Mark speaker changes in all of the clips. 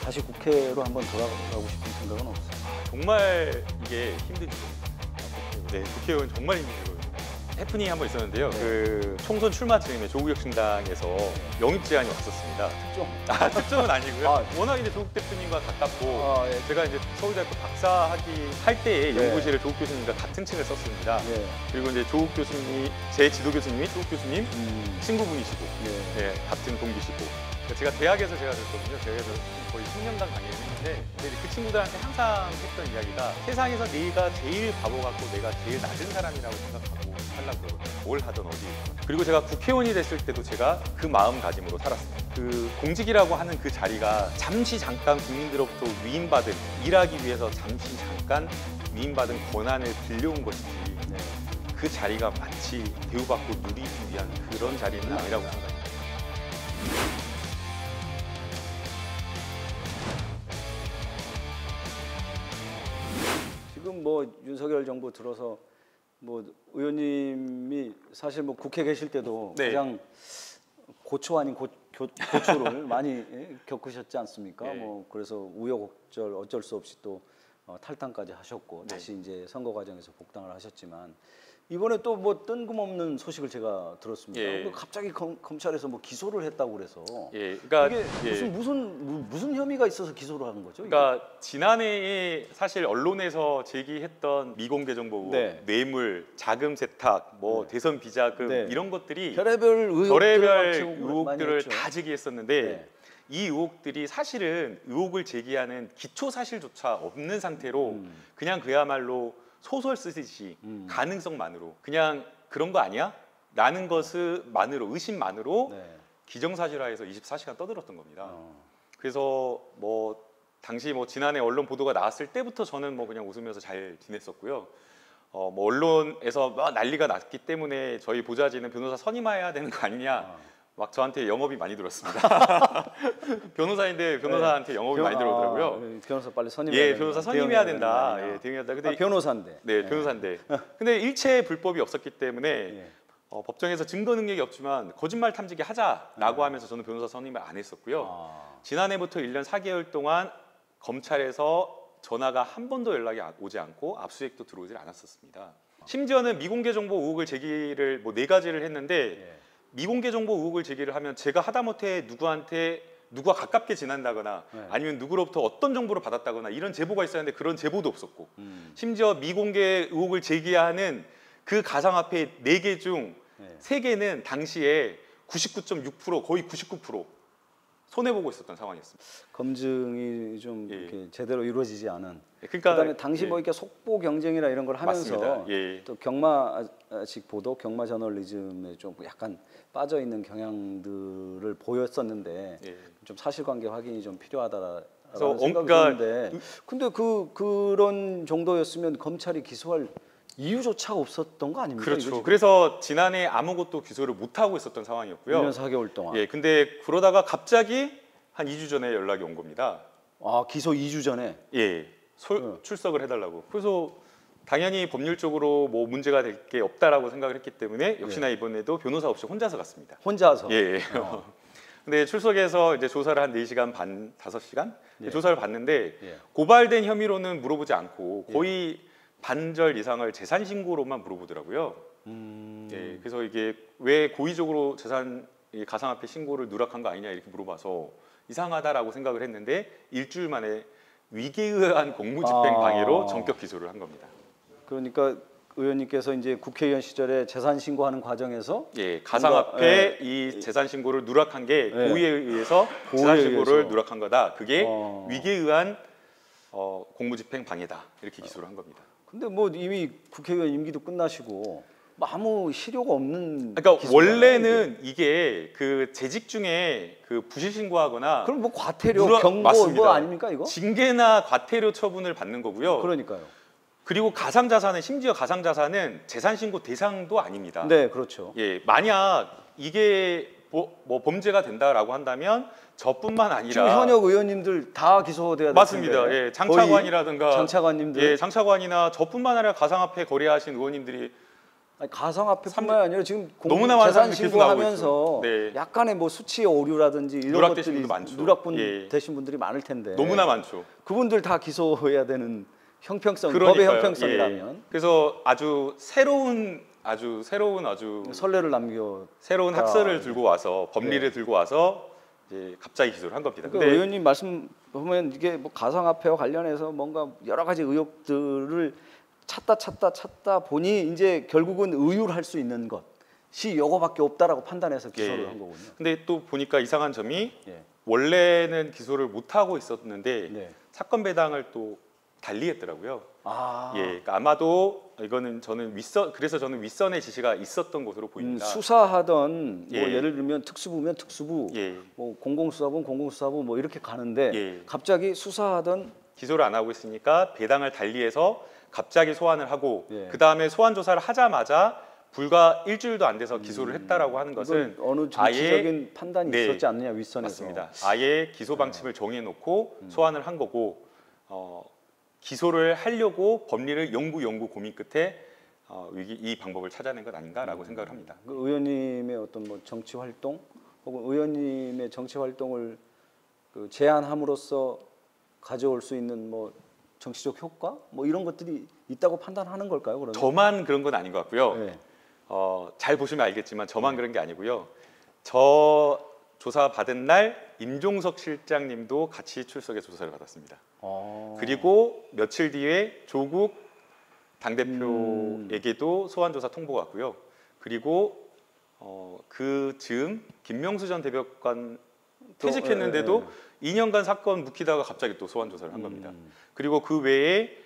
Speaker 1: 다시 국회로 한번 돌아가고 싶은 생각은 없어요?
Speaker 2: 정말 이게 힘든 일이에요. 네, 국회의원 정말 힘든 일이거든요. 해프닝이 한 번 있었는데요.
Speaker 1: 네.
Speaker 2: 그 총선 출마 즈음에 조국 혁신당에서 영입 제안이 왔었습니다.
Speaker 1: 특종?
Speaker 2: 특종은 아니고요.
Speaker 1: 아,
Speaker 2: 워낙 이제 조국 대표님과 가깝고
Speaker 1: 예.
Speaker 2: 제가 이제 서울대학교 박사학위 할 때에
Speaker 1: 네.
Speaker 2: 연구실을 조국 교수님과 같은 층을 썼습니다.
Speaker 1: 예.
Speaker 2: 그리고 이제 조국 교수님이 제 지도 교수님이 조국 교수님 친구분이시고
Speaker 1: 예.
Speaker 2: 네, 같은 동기시고 제가 대학에서 제가 됐거든요. 대학에서 거의 10년간 강의를 했는데 근데 그 친구들한테 항상 했던 이야기가 세상에서 내가 제일 바보 같고 내가 제일 낮은 사람이라고 생각하고 살라고 그러거든요. 뭘 하든 어디. 그리고 제가 국회의원이 됐을 때도 제가 그 마음가짐으로 살았어요. 그 공직이라고 하는 그 자리가 잠시 잠깐 국민들로부터 위임받은 일하기 위해서 잠시 잠깐 위임받은 권한을 빌려온 것이지
Speaker 1: 네.
Speaker 2: 그 자리가 마치 대우받고 누리기 위한 그런 자리는 아니라고 생각합니다.
Speaker 1: 지금 뭐 윤석열 정부 들어서 뭐 의원님이 사실 뭐 국회 계실 때도
Speaker 2: 네.
Speaker 1: 가장 고초 아닌 고초를 많이 겪으셨지 않습니까?
Speaker 2: 네.
Speaker 1: 뭐 그래서 우여곡절 어쩔 수 없이 또 탈당까지 하셨고
Speaker 2: 네.
Speaker 1: 다시 이제 선거 과정에서 복당을 하셨지만 이번에 또 뭐 뜬금없는 소식을 제가 들었습니다.
Speaker 2: 예.
Speaker 1: 갑자기 검찰에서 뭐 기소를 했다고 그래서
Speaker 2: 예, 그러니까
Speaker 1: 이게 무슨 혐의가 있어서 기소를 하는 거죠?
Speaker 2: 그러니까 지난해에 사실 언론에서 제기했던 미공개 정보 의혹,
Speaker 1: 네.
Speaker 2: 뇌물, 자금 세탁, 뭐
Speaker 1: 네.
Speaker 2: 대선 비자금
Speaker 1: 네.
Speaker 2: 이런 것들이
Speaker 1: 별의별
Speaker 2: 의혹들을 다 제기했었는데
Speaker 1: 네.
Speaker 2: 이 의혹들이 사실은 의혹을 제기하는 기초 사실조차 없는 상태로 그냥 그야말로 소설 쓰듯이 가능성만으로 그냥 그런 거 아니야? 라는 것만으로 의심만으로
Speaker 1: 네.
Speaker 2: 기정사실화해서 24시간 떠들었던 겁니다. 그래서 뭐 당시 뭐 지난해 언론 보도가 나왔을 때부터 저는 뭐 그냥 웃으면서 잘 지냈었고요. 뭐 언론에서 막 난리가 났기 때문에 저희 보좌진은 변호사 선임해야 되는 거 아니냐. 막 저한테 영업이 많이 들었습니다. 변호사인데 변호사한테 영업이 많이 들어오더라고요.
Speaker 1: 변호사 빨리 선임해야
Speaker 2: 된다. 변호사 선임해야 된다. 예, 대응해야 된다.
Speaker 1: 근데 변호사인데.
Speaker 2: 네, 변호사인데. 근데 일체 불법이 없었기 때문에 법정에서 증거 능력이 없지만 거짓말 탐지기 하자라고 하면서 저는 변호사 선임을 안 했었고요. 지난해부터 1년 4개월 동안 검찰에서 전화가 한 번도 연락이 오지 않고 압수수색도 들어오질 않았었습니다. 심지어는 미공개 정보 의혹을 제기를 뭐 4가지를 했는데 미공개 정보 의혹을 제기를 하면 제가 하다못해 누구와 가깝게 지낸다거나 아니면 누구로부터 어떤 정보를 받았다거나 이런 제보가 있어야 하는데 그런 제보도 없었고 심지어 미공개 의혹을 제기하는 그 가상화폐 4개 중 3개는 당시에 99.6% 거의 99% 손해보고 있었던 상황이었습니다.
Speaker 1: 검증이 좀 이렇게 제대로 이루어지지 않은.
Speaker 2: 그러니까
Speaker 1: 그다음에 당시 뭐 이렇게 속보 경쟁이나 이런 걸 하면서 또 경마식 보도, 경마 저널리즘에 좀 약간 빠져 있는 경향들을 보였었는데 좀 사실관계 확인이 좀 필요하다라는 생각이 드는데. 근데 그런 정도였으면 검찰이 기소할 이유조차 없었던 거 아닙니까?
Speaker 2: 그렇죠. 그래서 지난해 아무것도 기소를 못 하고 있었던 상황이었고요.
Speaker 1: 1년 4개월 동안.
Speaker 2: 예, 근데 그러다가 갑자기 한 2주 전에 연락이 온 겁니다.
Speaker 1: 아, 기소 2주 전에?
Speaker 2: 예, 출석을 해달라고. 그래서 당연히 법률적으로 뭐 문제가 될 게 없다라고 생각을 했기 때문에 역시나 이번에도 변호사 없이 혼자서 갔습니다.
Speaker 1: 혼자서?
Speaker 2: 예. 근데 출석해서 이제 조사를 한 4시간 반, 5시간 조사를 받는데 고발된 혐의로는 물어보지 않고 거의 반절 이상을 재산 신고로만 물어보더라고요. 예, 그래서 이게 왜 고의적으로 재산 가상화폐 신고를 누락한 거 아니냐 이렇게 물어봐서 이상하다라고 생각을 했는데 일주일 만에 위계에 의한 공무집행 방해로 전격 기소를 한 겁니다.
Speaker 1: 그러니까 의원님께서 이제 국회의원 시절에 재산 신고하는 과정에서
Speaker 2: 가상화폐 이 재산 신고를 누락한 게 고의에 의해서 재산 신고를 누락한 거다. 그게 위계에 의한 공무집행 방해다. 이렇게 기소를 한 겁니다.
Speaker 1: 근데 뭐 이미 국회의원 임기도 끝나시고 뭐 아무 실효가 없는.
Speaker 2: 그러니까 원래는 이게 그 재직 중에 그 부실 신고하거나
Speaker 1: 그럼 뭐 과태료, 경고
Speaker 2: 맞습니다.
Speaker 1: 뭐 아닙니까 이거?
Speaker 2: 징계나 과태료 처분을 받는 거고요.
Speaker 1: 그러니까요.
Speaker 2: 그리고 가상자산은 심지어 가상자산은 재산 신고 대상도 아닙니다.
Speaker 1: 네, 그렇죠.
Speaker 2: 예, 만약 이게 뭐 범죄가 된다라고 한다면 저뿐만 아니라
Speaker 1: 지금 현역 의원님들 다 기소돼야 될
Speaker 2: 맞습니다.
Speaker 1: 텐데.
Speaker 2: 예, 장차관이라든가
Speaker 1: 장차관님들,
Speaker 2: 예, 장차관이나 저뿐만 아니라 가상화폐 거래하신 의원님들이
Speaker 1: 아니, 가상화폐뿐만 아니라 지금
Speaker 2: 너무나 많은
Speaker 1: 재산
Speaker 2: 사람들이 계속 나오고
Speaker 1: 신고하면서
Speaker 2: 네.
Speaker 1: 약간의 뭐 수치 오류라든지 이런
Speaker 2: 누락
Speaker 1: 것들이
Speaker 2: 되신 분도 많죠.
Speaker 1: 누락
Speaker 2: 예.
Speaker 1: 되신 분들이 많을 텐데
Speaker 2: 너무나 많죠.
Speaker 1: 그분들 다 기소해야 되는 형평성, 법의
Speaker 2: 그러니까요.
Speaker 1: 형평성이라면
Speaker 2: 예. 그래서 아주 새로운
Speaker 1: 선례를 남겨
Speaker 2: 새로운 학설을 들고 와서 법리를 들고 와서 이제 갑자기 기소를 한 겁니다.
Speaker 1: 그러니까 의원님 말씀 보면 이게 뭐 가상화폐와 관련해서 뭔가 여러 가지 의혹들을 찾다 보니 이제 결국은 의율할 수 있는 것이 요거밖에 없다라고 판단해서 기소를 한 거군요.
Speaker 2: 근데 또 보니까 이상한 점이
Speaker 1: 예.
Speaker 2: 원래는 기소를 못 하고 있었는데
Speaker 1: 네.
Speaker 2: 사건 배당을 또 달리했더라고요.
Speaker 1: 아.
Speaker 2: 예, 그러니까 아마도 이거는 그래서 저는 윗선의 지시가 있었던 것으로 보입니다.
Speaker 1: 수사하던 뭐
Speaker 2: 예.
Speaker 1: 예를 들면 특수부면 특수부,
Speaker 2: 예.
Speaker 1: 뭐 공공수사부면 공공수사부 뭐 이렇게 가는데
Speaker 2: 예.
Speaker 1: 갑자기 수사하던
Speaker 2: 기소를 안 하고 있으니까 배당을 달리해서 갑자기 소환을 하고
Speaker 1: 예.
Speaker 2: 그 다음에 소환 조사를 하자마자 불과 일주일도 안 돼서 기소를 했다라고 하는 것은
Speaker 1: 어느 정치적인
Speaker 2: 아예
Speaker 1: 판단이
Speaker 2: 네.
Speaker 1: 있었지 않느냐 윗선에서.
Speaker 2: 맞습니다. 아예 기소 방침을 정해놓고 소환을 한 거고 기소를 하려고 법리를 연구 고민 끝에 이 방법을 찾아낸 것 아닌가라고 생각을 합니다.
Speaker 1: 그 의원님의 어떤 뭐 정치 활동 혹은 의원님의 정치 활동을 그 제한함으로써 가져올 수 있는 뭐 정치적 효과 뭐 이런 것들이 있다고 판단하는 걸까요? 그러면?
Speaker 2: 저만 그런 건 아닌 것 같고요.
Speaker 1: 네.
Speaker 2: 잘 보시면 알겠지만 저만 그런 게 아니고요. 저 조사 받은 날 임종석 실장님도 같이 출석해서 조사를 받았습니다. 그리고 며칠 뒤에 조국 당대표에게도 소환조사 통보가 왔고요. 그리고 그 즈음 김명수 전 대법관 퇴직했는데도 2년간 사건 묵히다가 갑자기 또 소환조사를 한 겁니다. 그리고 그 외에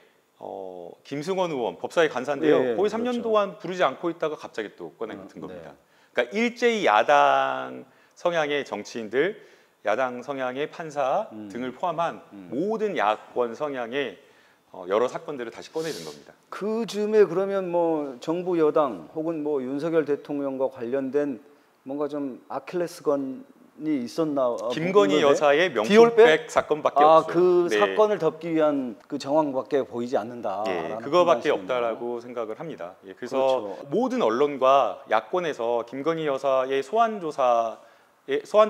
Speaker 2: 김승원 의원 법사위 간사인데요. 거의 3년
Speaker 1: 그렇죠.
Speaker 2: 동안 부르지 않고 있다가 갑자기 또 꺼낸 겁니다. 그러니까 일제히 야당 성향의 정치인들, 야당 성향의 판사 등을 포함한 모든 야권 성향의 여러 사건들을 다시 꺼내는 겁니다.
Speaker 1: 그 즈음에 그러면 뭐 정부 여당 혹은 뭐 윤석열 대통령과 관련된 뭔가 좀 아킬레스건이 있었나?
Speaker 2: 김건희 여사의 명품백 사건밖에 없어요.
Speaker 1: 그 사건을 덮기 위한 그 정황밖에 보이지 않는다.
Speaker 2: 예, 그거밖에 없다라고 생각을 합니다. 예, 그래서
Speaker 1: 그렇죠.
Speaker 2: 모든 언론과 야권에서 김건희 여사의 소환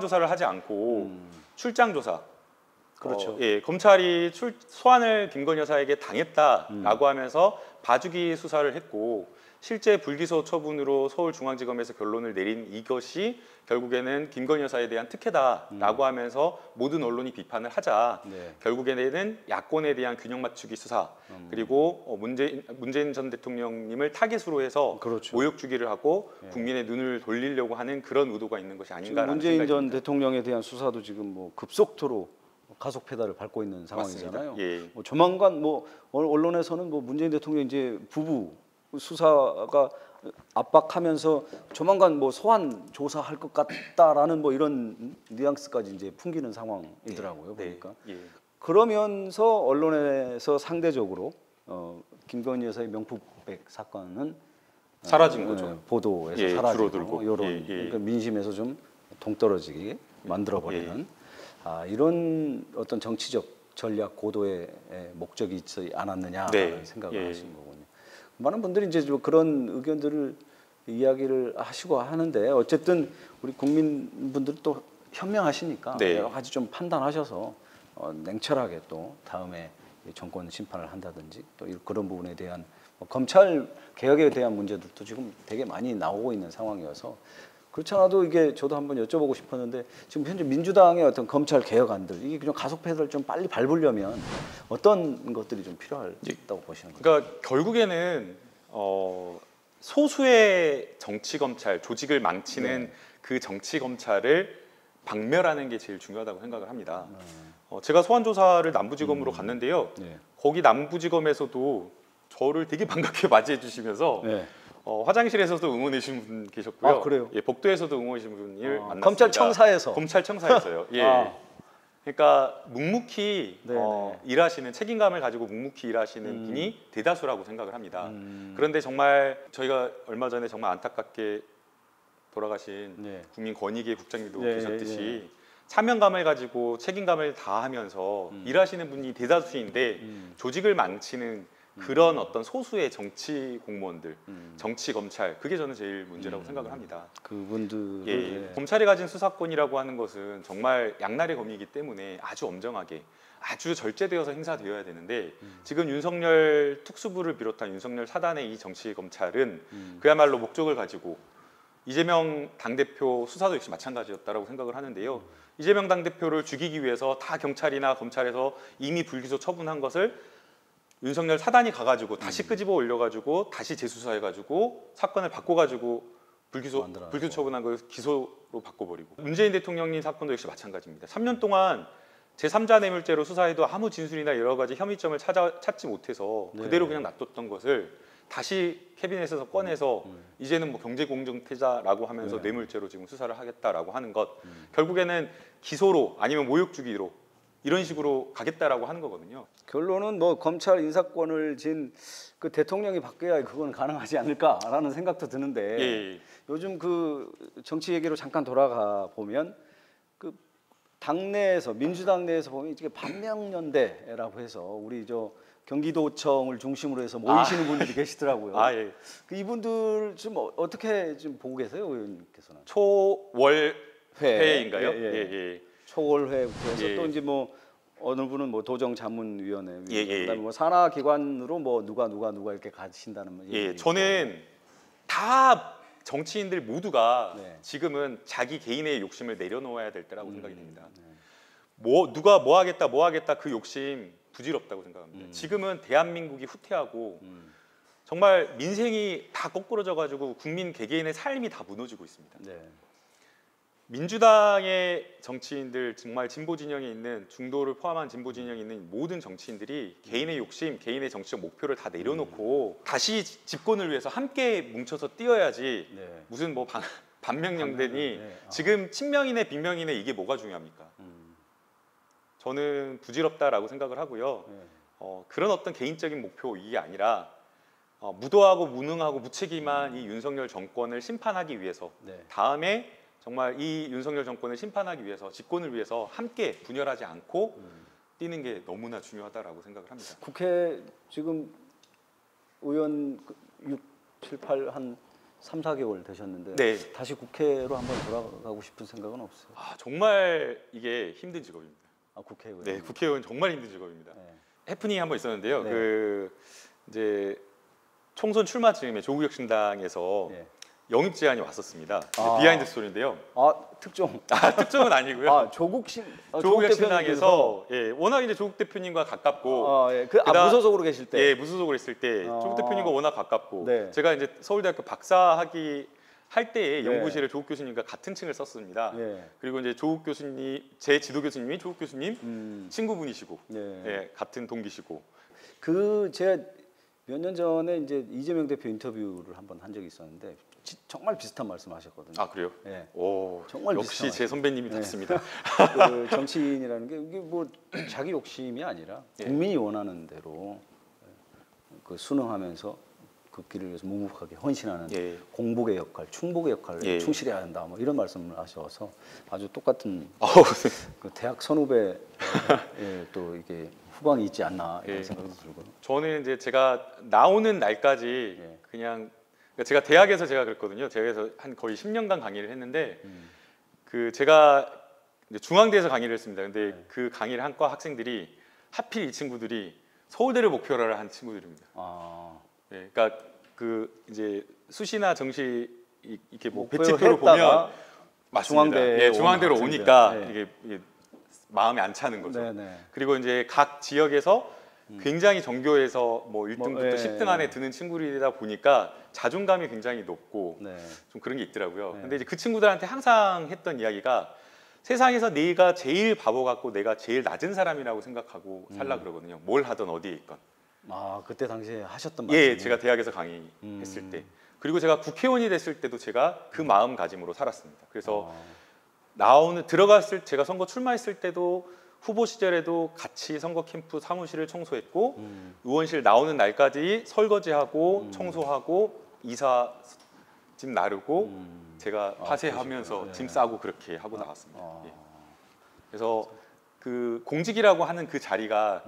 Speaker 2: 조사를 하지 않고 출장 조사.
Speaker 1: 그렇죠.
Speaker 2: 검찰이 소환을 김건희 여사에게 당했다라고 하면서 봐주기 수사를 했고 실제 불기소 처분으로 서울중앙지검에서 결론을 내린 이것이 결국에는 김건희 여사에 대한 특혜다라고 하면서 모든 언론이 비판을 하자 결국에는 야권에 대한 균형 맞추기 수사 그리고 문재인 전 대통령님을 타겟으로 해서
Speaker 1: 그렇죠.
Speaker 2: 모욕 주기를 하고 국민의 눈을 돌리려고 하는 그런 의도가 있는 것이 아닌가라는
Speaker 1: 문재인
Speaker 2: 생각이
Speaker 1: 전
Speaker 2: 듭니다.
Speaker 1: 대통령에 대한 수사도 지금 뭐 급속도로 가속 페달을 밟고 있는 상황이잖아요.
Speaker 2: 예.
Speaker 1: 뭐 조만간 뭐 언론에서는 뭐 문재인 대통령 이제 부부 수사가 압박하면서 조만간 뭐 소환 조사할 것 같다라는 뭐 이런 뉘앙스까지 이제 풍기는 상황이더라고요. 보니까. 그러면서 언론에서 상대적으로 김건희 여사의 명품백 사건은
Speaker 2: 사라진 거죠.
Speaker 1: 보도에서 사라지고
Speaker 2: 줄어들고
Speaker 1: 이런 그러니까 민심에서 좀 동떨어지게 만들어 버리는 이런 어떤 정치적 전략 고도의 목적이 있지 않았느냐라는 생각을 하시는 거군요. 많은 분들이 이제 그런 의견들을 이야기를 하시고 하는데 어쨌든 우리 국민분들이 또 현명하시니까 여러 가지 좀 판단하셔서 냉철하게 또 다음에 정권 심판을 한다든지 또 그런 부분에 대한 검찰 개혁에 대한 문제들도 지금 되게 많이 나오고 있는 상황이어서 그렇지 않아도 이게 저도 한번 여쭤보고 싶었는데 지금 현재 민주당의 어떤 검찰 개혁안들 이게 그냥 가속 페달을 좀 빨리 밟으려면 어떤 것들이 좀 필요하다고 보시는 거예요?
Speaker 2: 그러니까 결국에는 소수의 정치 검찰 조직을 망치는 그 정치 검찰을 박멸하는 게 제일 중요하다고 생각을 합니다. 제가 소환 조사를 남부지검으로 갔는데요. 거기 남부지검에서도 저를 되게 반갑게 맞이해 주시면서 화장실에서도 응원해 주신 분 계셨고요.
Speaker 1: 아, 그래요?
Speaker 2: 예, 복도에서도 응원해 주신 분을 만났습니다.
Speaker 1: 검찰청사에서.
Speaker 2: 검찰청사에서요. 예. 그러니까 묵묵히 일하시는 책임감을 가지고 묵묵히 일하시는 분이 대다수라고 생각을 합니다. 그런데 정말 저희가 얼마 전에 정말 안타깝게 돌아가신 국민권익위 국장님도 계셨듯이 사명감을 가지고 책임감을 다하면서 일하시는 분이 대다수인데 조직을 망치는 그런 어떤 소수의 정치 공무원들, 정치 검찰, 그게 저는 제일 문제라고 생각을 합니다.
Speaker 1: 그분들
Speaker 2: 예. 검찰이 가진 수사권이라고 하는 것은 정말 양날의 검이기 때문에 아주 엄정하게, 아주 절제되어서 행사되어야 되는데 지금 윤석열 특수부를 비롯한 윤석열 사단의 이 정치 검찰은 그야말로 목적을 가지고 이재명 당대표 수사도 역시 마찬가지였다라고 생각을 하는데요. 이재명 당대표를 죽이기 위해서 다 경찰이나 검찰에서 이미 불기소 처분한 것을 윤석열 사단이 가가지고 다시 끄집어 올려가지고 다시 재수사해가지고 사건을 바꿔가지고 불기소 처분한 걸 기소로 바꿔버리고, 문재인 대통령님 사건도 역시 마찬가지입니다. 3년 동안 제3자 뇌물죄로 수사해도 아무 진술이나 여러 가지 혐의점을 찾지 못해서 그대로 그냥 놔뒀던 것을 다시 캐비넷에서 꺼내서 이제는 뭐 경제공정태자라고 하면서 뇌물죄로 지금 수사를 하겠다라고 하는 것, 결국에는 기소로 아니면 모욕 주기로 이런 식으로 가겠다라고 하는 거거든요.
Speaker 1: 결론은 뭐 검찰 인사권을 진 그 대통령이 바뀌어야 그건 가능하지 않을까라는 생각도 드는데
Speaker 2: 예.
Speaker 1: 요즘 그 정치 얘기로 잠깐 돌아가 보면 그 당내에서 민주당 내에서 보면 이게 반명연대라고 해서 우리 저 경기도청을 중심으로 해서 모이시는 분들이 계시더라고요.
Speaker 2: 예.
Speaker 1: 그 이분들 좀 어떻게 좀 보고 계세요, 의원님께서는?
Speaker 2: 초월회인가요?
Speaker 1: 예. 초월회부터 해서 또 이제 뭐 어느 분은 뭐 도정자문위원회, 그다음에 뭐 산하기관으로 뭐 누가 이렇게 가신다는
Speaker 2: 저는 다 정치인들 모두가 지금은 자기 개인의 욕심을 내려놓아야 될 때라고 생각이 됩니다. 누가 뭐 하겠다 그 욕심 부질없다고 생각합니다. 지금은 대한민국이 후퇴하고 정말 민생이 다 거꾸러져 가지고 국민 개개인의 삶이 다 무너지고 있습니다. 민주당의 정치인들, 정말 진보 진영에 있는, 중도를 포함한 진보 진영에 있는 모든 정치인들이 개인의 욕심, 개인의 정치적 목표를 다 내려놓고 다시 집권을 위해서 함께 뭉쳐서 뛰어야지 무슨 뭐 반명령대니 지금 친명이네 빈명이네 이게 뭐가 중요합니까? 저는 부질없다라고 생각을 하고요. 그런 어떤 개인적인 목표 이게 아니라 무도하고 무능하고 무책임한 이 윤석열 정권을 심판하기 위해서 다음에 정말 이 윤석열 정권을 심판하기 위해서, 집권을 위해서 함께 분열하지 않고 뛰는 게 너무나 중요하다라고 생각을 합니다.
Speaker 1: 국회 지금 의원 6, 7, 8 한 3, 4개월 되셨는데 다시 국회로 한번 돌아가고 싶은 생각은 없어요?
Speaker 2: 정말 이게 힘든 직업입니다.
Speaker 1: 국회의원?
Speaker 2: 네, 국회의원 정말 힘든 직업입니다. 해프닝이 한번 있었는데요. 그 이제 총선 출마 즈음에 조국혁신당에서 영입 제안이 왔었습니다. 비하인드 스토리인데요.
Speaker 1: 특종?
Speaker 2: 특종은 아니고요.
Speaker 1: 조국혁신당에서
Speaker 2: 워낙 이제 조국 대표님과 가깝고,
Speaker 1: 무소속으로 계실 때,
Speaker 2: 무소속으로 있을 때 조국 대표님과 워낙 가깝고, 제가 이제 서울대학교 박사학위 할 때에 연구실에 조국 교수님과 같은 층을 썼습니다. 그리고 이제 조국 교수님, 제 지도 교수님이 조국 교수님 친구분이시고, 같은 동기시고.
Speaker 1: 제가 몇 년 전에 이제 이재명 대표 인터뷰를 한번 한 적이 있었는데 정말 비슷한 말씀하셨거든요.
Speaker 2: 그래요?
Speaker 1: 정말
Speaker 2: 역시 제 선배님이 같습니다.
Speaker 1: 그 정치인이라는 게 이게 뭐 자기 욕심이 아니라 국민이 원하는 대로 그 순응하면서 그 길을 위해서 묵묵하게 헌신하는 공복의 역할, 충복의 역할을 충실해야 한다. 뭐 이런 말씀을 하셔서 아주 똑같은 그 대학 선후배 또 이게 후광이 있지 않나 이런 생각이 들고요.
Speaker 2: 저는 이제 제가 나오는 날까지 그냥 제가 대학에서 제가 그랬거든요. 대학에서 한 거의 10년간 강의를 했는데 그 제가 이제 중앙대에서 강의를 했습니다. 근데 그 강의를 한 과 학생들이 하필 이 친구들이 서울대를 목표로 한 친구들입니다. 그러니까 그 이제 수시나 정시 이렇게 뭐 배치표를 보면 맞습니다. 중앙대로 오니까 이게 마음이 안 차는 거죠. 그리고 이제 각 지역에서 굉장히 정교해서 뭐 1등부터 10등 안에 드는 친구들이다 보니까 자존감이 굉장히 높고 좀 그런 게 있더라고요. 근데 이제 그 친구들한테 항상 했던 이야기가 세상에서 내가 제일 바보 같고 내가 제일 낮은 사람이라고 생각하고 살라 그러거든요. 뭘 하든 어디에 있건.
Speaker 1: 그때 당시에 하셨던 말씀이요?
Speaker 2: 제가 대학에서 강의했을 때. 그리고 제가 국회의원이 됐을 때도 제가 그 마음가짐으로 살았습니다. 그래서 제가 선거 출마했을 때도 후보 시절에도 같이 선거 캠프 사무실을 청소했고 의원실 나오는 날까지 설거지하고 청소하고 이사짐 나르고 제가 파쇄하면서 짐 싸고 그렇게 하고 나왔습니다. 그래서 그 공직이라고 하는 그 자리가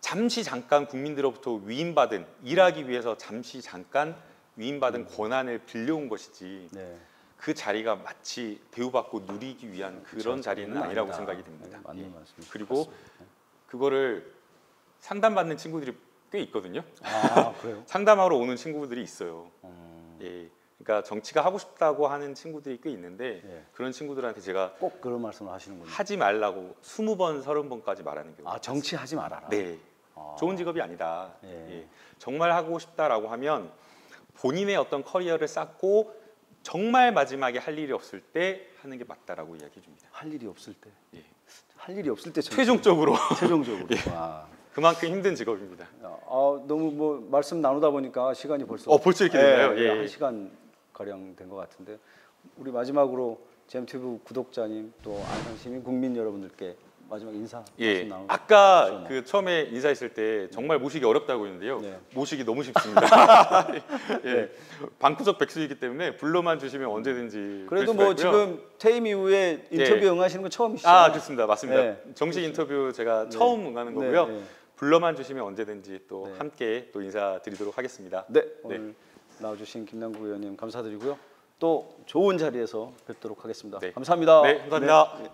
Speaker 2: 잠시 잠깐 국민들로부터 위임받은 일하기 위해서 잠시 잠깐 위임받은 권한을 빌려온 것이지
Speaker 1: 네.
Speaker 2: 그 자리가 마치 대우받고 누리기 위한 그런 자리는 아니라고 생각이 듭니다.
Speaker 1: 맞는 말씀입니다.
Speaker 2: 그리고 그거를 상담받는 친구들이 꽤 있거든요.
Speaker 1: 아, 그래요?
Speaker 2: 상담하러 오는 친구들이 있어요. 예, 그러니까 정치가 하고 싶다고 하는 친구들이 꽤 있는데
Speaker 1: 예.
Speaker 2: 그런 친구들한테 제가
Speaker 1: 꼭 그런 말씀을 하시는군요.
Speaker 2: 하지 말라고 20번, 30번까지 말하는 경우.
Speaker 1: 아, 정치하지 말아라.
Speaker 2: 네,
Speaker 1: 아.
Speaker 2: 좋은 직업이 아니다.
Speaker 1: 예.
Speaker 2: 예. 정말 하고 싶다라고 하면 본인의 어떤 커리어를 쌓고 정말 마지막에 할 일이 없을 때 하는 게 맞다라고 이야기해 줍니다.
Speaker 1: 할 일이 없을 때.
Speaker 2: 예.
Speaker 1: 할 일이 없을 때
Speaker 2: 최종적으로
Speaker 1: 최종적으로.
Speaker 2: 예.
Speaker 1: 와.
Speaker 2: 그만큼 힘든 직업입니다.
Speaker 1: 너무 뭐 말씀 나누다 보니까 시간이 벌써
Speaker 2: 벌써 이렇게 됐나요?
Speaker 1: 예, 1시간 가량 된 것 같은데 우리 마지막으로 GMTV 구독자님 또 안산 시민 국민 여러분들께 마지막 인사 말씀 나누고
Speaker 2: 아까 그 처음에 인사했을 때 정말 모시기 어렵다고 했는데요.
Speaker 1: 네.
Speaker 2: 모시기 너무 쉽습니다. 예.
Speaker 1: 네.
Speaker 2: 방구석 백수이기 때문에 불러만 주시면 언제든지
Speaker 1: 그래도
Speaker 2: 뵐 수가
Speaker 1: 뭐
Speaker 2: 있고요.
Speaker 1: 지금 퇴임 이후에 인터뷰
Speaker 2: 예.
Speaker 1: 응하시는 건 처음이시죠?
Speaker 2: 그렇습니다. 맞습니다.
Speaker 1: 네.
Speaker 2: 정식 인터뷰 제가 처음 응하는 거고요.
Speaker 1: 네.
Speaker 2: 불러만 주시면 언제든지 또
Speaker 1: 네.
Speaker 2: 함께 또 인사드리도록 하겠습니다.
Speaker 1: 네, 오늘 나와주신 김남국 의원님 감사드리고요. 또 좋은 자리에서 뵙도록 하겠습니다.
Speaker 2: 네.
Speaker 1: 감사합니다.
Speaker 2: 네, 감사합니다.
Speaker 1: 네.